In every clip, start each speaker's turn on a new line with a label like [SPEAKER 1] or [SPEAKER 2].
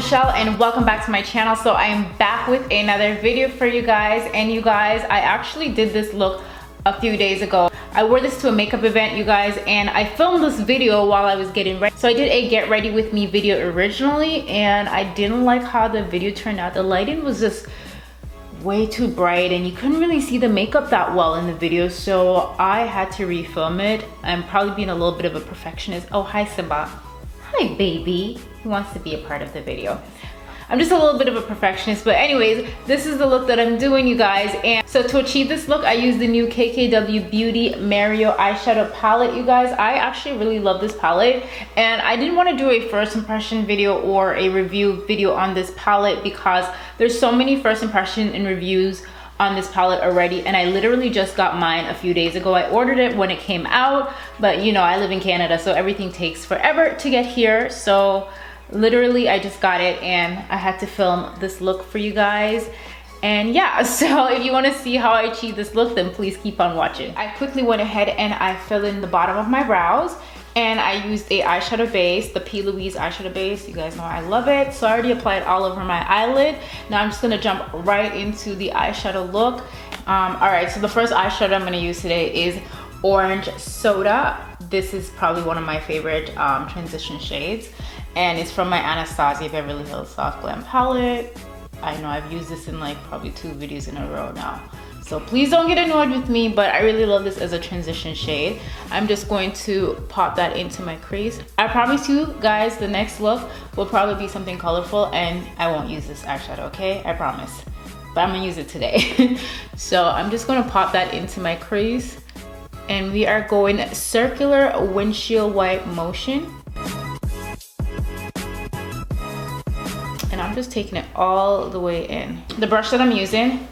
[SPEAKER 1] Michelle and welcome back to my channel. So I am back with another video for you guys, and you guys, I actually did this look a few days ago. I wore this to a makeup event, you guys, and I filmed this video while I was getting ready. So I did a get ready with me video originally, and I didn't like how the video turned out. The lighting was just way too bright and you couldn't really see the makeup that well in the video, so I had to refilm it. I'm probably being a little bit of a perfectionist. Oh, hi Simba. Hi baby. He wants to be a part of the video. I'm just a little bit of a perfectionist, but anyways, this is the look that I'm doing, you guys. And so to achieve this look, I used the new KKW Beauty Mario Eyeshadow palette, you guys. I actually really love this palette, and I didn't want to do a first impression video or a review video on this palette because there's so many first impression and reviews on this palette already, and I literally just got mine a few days ago. I ordered it when it came out, but you know, I live in Canada, so everything takes forever to get here. So literally I just got it and I had to film this look for you guys. And yeah, so if you want to see how I achieve this look, then please keep on watching. I quickly went ahead and I filled in the bottom of my brows, and I used a eyeshadow base, the P. Louise eyeshadow base. You guys know I love it. So I already applied all over my eyelid. Now I'm just gonna jump right into the eyeshadow look. All right, so the first eyeshadow I'm gonna use today is Orange Soda. This is probably one of my favorite transition shades, and it's from my Anastasia Beverly Hills Soft Glam palette. I know I've used this in like probably 2 videos in a row now, so please don't get annoyed with me, but I really love this as a transition shade. I'm just going to pop that into my crease. I promise you guys, the next look will probably be something colorful and I won't use this eyeshadow, okay? I promise, but I'm gonna use it today. So I'm just gonna pop that into my crease, and we are going circular windshield wipe motion. And I'm just taking it all the way in. The brush that I'm using.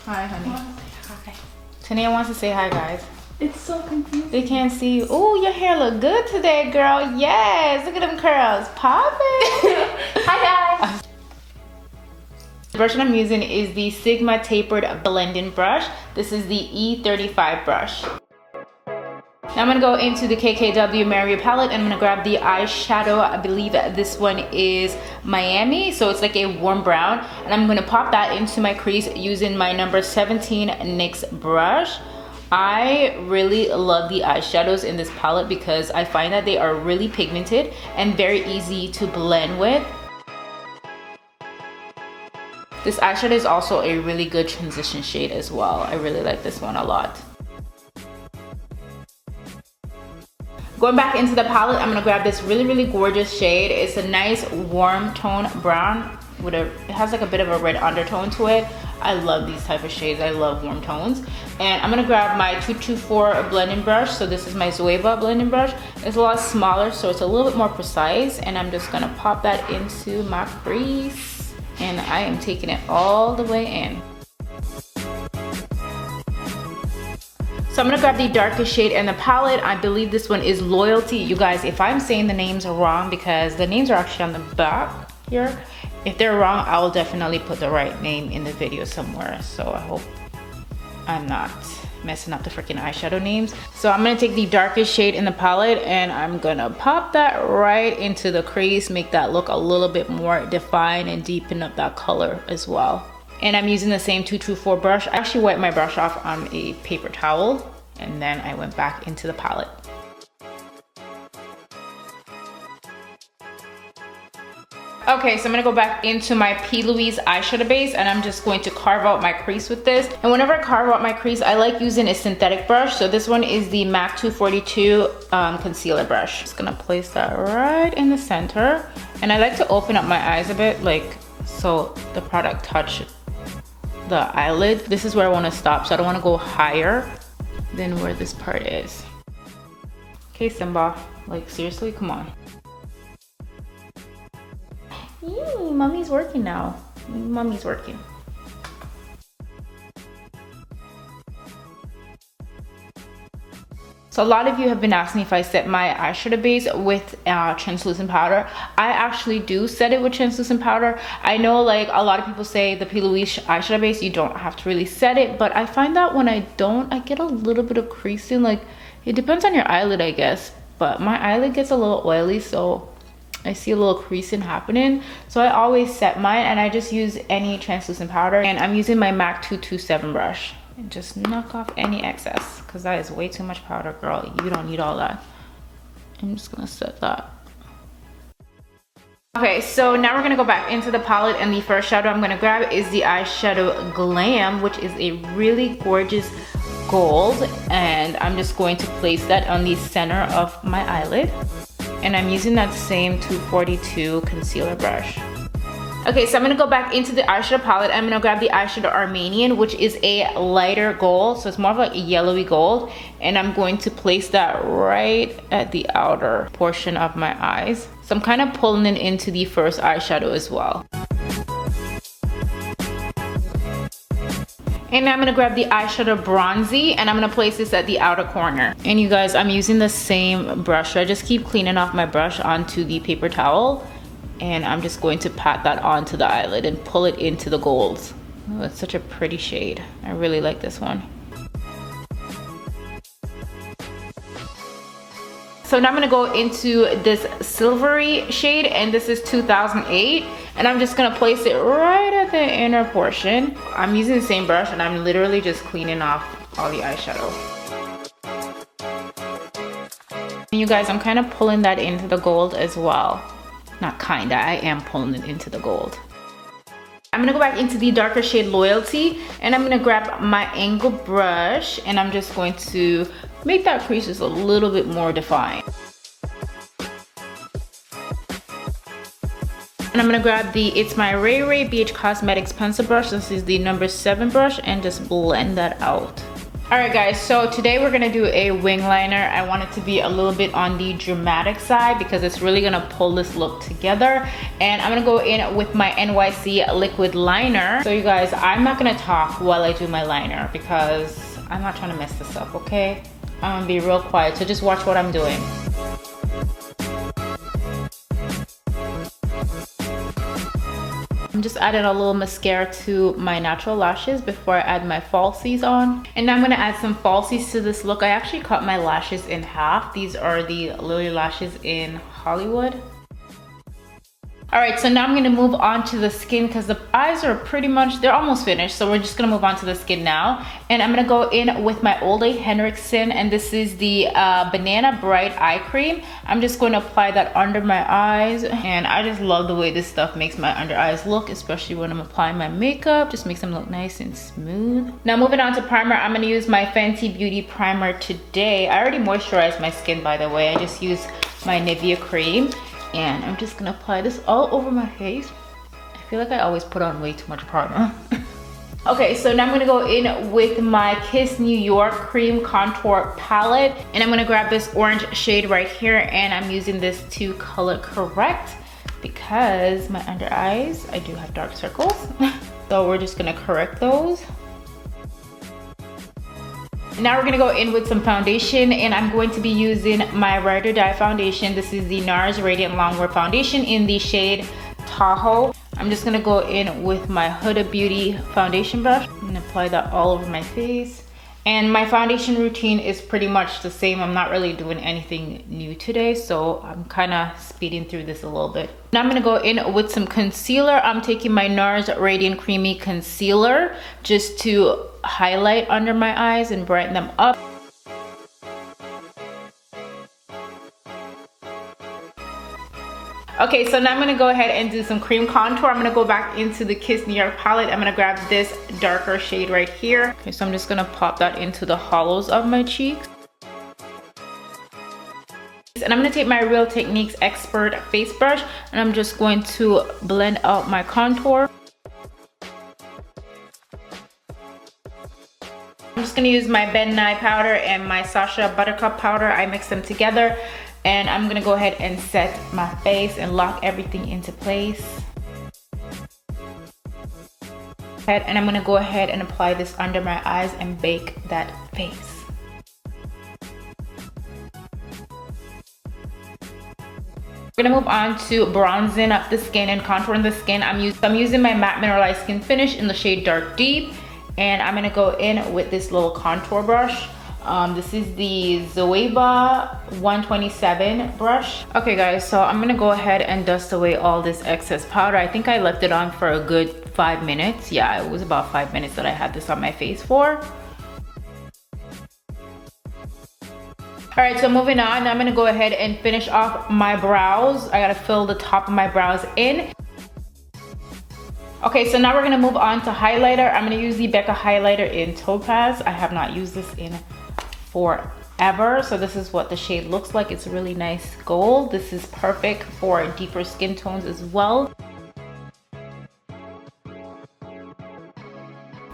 [SPEAKER 1] Hi, honey. Hi. Tania wants to say hi, guys.
[SPEAKER 2] It's so confusing.
[SPEAKER 1] They can't see you. Oh, your hair look good today, girl. Yes, look at them curls. Pop it.
[SPEAKER 2] Hi, guys.
[SPEAKER 1] The brush that I'm using is the Sigma Tapered Blending Brush. This is the E35 brush. Now I'm gonna go into the KKW Mario palette, and I'm gonna grab the eyeshadow. I believe this one is Miami, so it's like a warm brown, and I'm gonna pop that into my crease using my number 17 NYX brush. I really love the eyeshadows in this palette because I find that they are really pigmented and very easy to blend with. This eyeshadow is also a really good transition shade as well. I really like this one a lot. Going back into the palette, I'm gonna grab this really gorgeous shade. It's a nice warm tone brown with it has like a bit of a red undertone to it. I love these type of shades. I love warm tones. And I'm gonna grab my 224 blending brush. So this is my Zoeva blending brush. It's a lot smaller, so it's a little bit more precise. And I'm just gonna pop that into my crease. And I am taking it all the way in. So I'm gonna grab the darkest shade in the palette. I believe this one is Loyalty. You guys, if I'm saying the names are wrong, because the names are actually on the back here. If they're wrong, I will definitely put the right name in the video somewhere. So I hope I'm not messing up the freaking eyeshadow names. So I'm gonna take the darkest shade in the palette and I'm gonna pop that right into the crease, make that look a little bit more defined and deepen up that color as well. And I'm using the same 224 brush. I actually wiped my brush off on a paper towel and then I went back into the palette. Okay, so I'm gonna go back into my P. Louise eyeshadow base and I'm just going to carve out my crease with this. And whenever I carve out my crease, I like using a synthetic brush. So this one is the MAC 242 concealer brush. Just gonna place that right in the center. And I like to open up my eyes a bit, like so the product touch the eyelid. This is where I want to stop, so I don't want to go higher than where this part is. Okay, Simba, like seriously, come on. Yee, mommy's working now. Mommy's working. So a lot of you have been asking if I set my eyeshadow base with translucent powder. I actually do set it with translucent powder. I know like a lot of people say the P. Louise eyeshadow base, you don't have to really set it, but I find that when I don't, I get a little bit of creasing. Like it depends on your eyelid, I guess, but my eyelid gets a little oily, so I see a little creasing happening. So I always set mine and I just use any translucent powder. And I'm using my MAC 227 brush. And just knock off any excess because that is way too much powder, girl. You don't need all that. I'm just gonna set that. Okay, so now we're gonna go back into the palette, and the first shadow I'm gonna grab is the eyeshadow Glam, which is a really gorgeous gold, and I'm just going to place that on the center of my eyelid, and I'm using that same 242 concealer brush. Okay, so I'm gonna go back into the eyeshadow palette. I'm gonna grab the eyeshadow Armenian, which is a lighter gold, so it's more of like a yellowy gold, and I'm going to place that right at the outer portion of my eyes. So I'm kind of pulling it into the first eyeshadow as well. And now I'm gonna grab the eyeshadow Bronzy, and I'm gonna place this at the outer corner. And you guys, I'm using the same brush. So I just keep cleaning off my brush onto the paper towel, and I'm just going to pat that onto the eyelid and pull it into the golds. Oh, it's such a pretty shade. I really like this one. So now I'm gonna go into this silvery shade, and this is 2008, and I'm just gonna place it right at the inner portion. I'm using the same brush, and I'm literally just cleaning off all the eyeshadow. And you guys, I'm kind of pulling that into the gold as well. Not kinda, I am pulling it into the gold. I'm gonna go back into the darker shade Loyalty, and I'm gonna grab my angle brush, and I'm just going to make that crease just a little bit more defined. And I'm gonna grab the It's My Ray Ray BH Cosmetics pencil brush. This is the number 7 brush, and just blend that out. Alright guys, so today we're gonna do a wing liner. I want it to be a little bit on the dramatic side because it's really gonna pull this look together. And I'm gonna go in with my NYC liquid liner. So you guys, I'm not gonna talk while I do my liner because I'm not trying to mess this up, okay? I'm gonna be real quiet, so just watch what I'm doing. I'm just adding a little mascara to my natural lashes before I add my falsies on. And now I'm gonna add some falsies to this look. I actually cut my lashes in half. These are the Lilly lashes in Hollywood. Alright, so now I'm gonna move on to the skin because the eyes are pretty much, they're almost finished. So we're just gonna move on to the skin now. And I'm gonna go in with my Ole Henriksen, and this is the Banana Bright Eye Cream. I'm just going to apply that under my eyes, and I just love the way this stuff makes my under eyes look, especially when I'm applying my makeup. Just makes them look nice and smooth. Now moving on to primer, I'm gonna use my Fenty Beauty primer today. I already moisturized my skin, by the way. I just used my Nivea cream. And I'm just gonna apply this all over my face. I feel like I always put on way too much primer. Okay, so now I'm gonna go in with my Kiss New York Cream Contour Palette. And I'm gonna grab this orange shade right here, and I'm using this to color correct because my under eyes, I do have dark circles. So we're just gonna correct those. Now we're gonna go in with some foundation, and I'm going to be using my Ride or Die foundation. This is the Nars Radiant Longwear Foundation in the shade Tahoe. I'm just gonna go in with my Huda Beauty foundation brush and apply that all over my face. And my foundation routine is pretty much the same. I'm not really doing anything new today, so I'm kind of speeding through this a little bit. Now I'm gonna go in with some concealer. I'm taking my Nars Radiant Creamy Concealer just to highlight under my eyes and brighten them up. Okay, so now I'm gonna go ahead and do some cream contour. I'm gonna go back into the Kiss New York palette. I'm gonna grab this darker shade right here. Okay, so I'm just gonna pop that into the hollows of my cheeks. And I'm gonna take my Real Techniques Expert face brush, and I'm just going to blend out my contour. I'm just gonna use my Ben Nye powder and my Sacha Buttercup powder. I mix them together, and I'm gonna go ahead and set my face and lock everything into place. And I'm gonna go ahead and apply this under my eyes and bake that face. We're gonna move on to bronzing up the skin and contouring the skin. I'm using my matte Mineralize Skin Finish in the shade Dark Deep. And I'm gonna go in with this little contour brush This is the Zoeva 127 brush. Okay guys, so I'm gonna go ahead and dust away all this excess powder. I think I left it on for a good 5 minutes. Yeah, it was about 5 minutes that I had this on my face for. All right, so moving on, I'm gonna go ahead and finish off my brows. I gotta fill the top of my brows in. Okay, so now we're gonna move on to highlighter. I'm gonna use the Becca highlighter in Topaz. I have not used this in forever. So this is what the shade looks like. It's a really nice gold. This is perfect for deeper skin tones as well.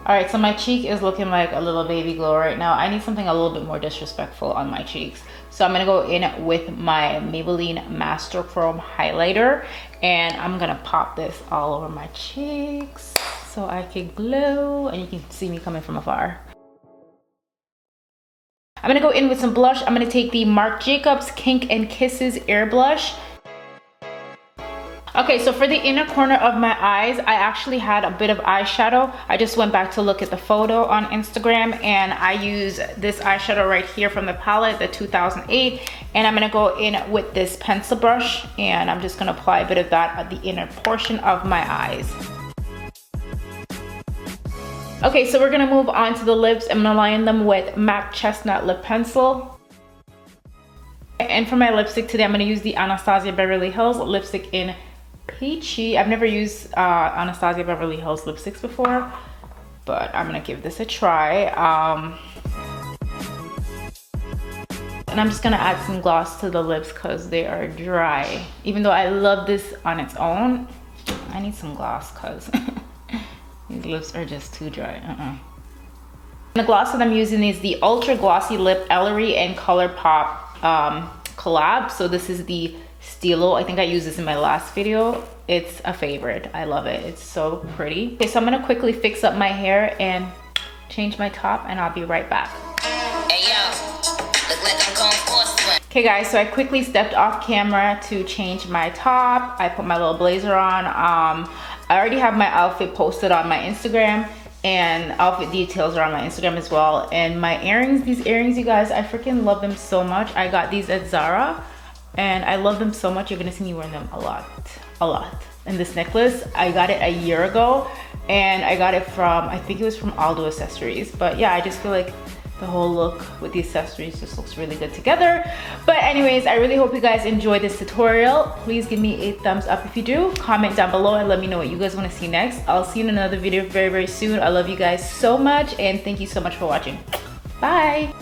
[SPEAKER 1] All right, so my cheek is looking like a little baby glow right now. I need something a little bit more disrespectful on my cheeks. So I'm gonna go in with my Maybelline Master Chrome highlighter, and I'm gonna pop this all over my cheeks so I can glow, and you can see me coming from afar. I'm gonna go in with some blush. I'm gonna take the Marc Jacobs Kink and Kisses Air Blush. Okay, so for the inner corner of my eyes, I actually had a bit of eyeshadow. I just went back to look at the photo on Instagram, and I use this eyeshadow right here from the palette, the 2008, and I'm gonna go in with this pencil brush, and I'm just gonna apply a bit of that at the inner portion of my eyes. Okay, so we're gonna move on to the lips. I'm gonna line them with MAC Chestnut Lip Pencil. And for my lipstick today, I'm gonna use the Anastasia Beverly Hills lipstick in Peachy. I've never used Anastasia Beverly Hills lipsticks before, but I'm gonna give this a try. And I'm just gonna add some gloss to the lips because they are dry. Even though I love this on its own, I need some gloss because these lips are just too dry. The gloss that I'm using is the Ultra Glossy Lip Ellarie and Colorpop collab. So this is the Steelo. I think I used this in my last video. It's a favorite. I love it. It's so pretty. Okay, so I'm gonna quickly fix up my hair and change my top, and I'll be right back. Hey, yo. Look like I'm going for a swim. Okay guys, so I quickly stepped off camera to change my top. I put my little blazer on. I already have my outfit posted on my Instagram, and outfit details are on my Instagram as well. And my earrings, these earrings, you guys, I freaking love them so much. I got these at ZARA, and I love them so much. You're gonna see me wearing them a lot. And this necklace, I got it a year ago, and I got it from, I think it was from ALDO accessories. But yeah, I just feel like the whole look with the accessories just looks really good together. But anyways, I really hope you guys enjoyed this tutorial. Please give me a thumbs up if you do. Comment down below and let me know what you guys want to see next. I'll see you in another video very, very soon. I love you guys so much, and thank you so much for watching. Bye.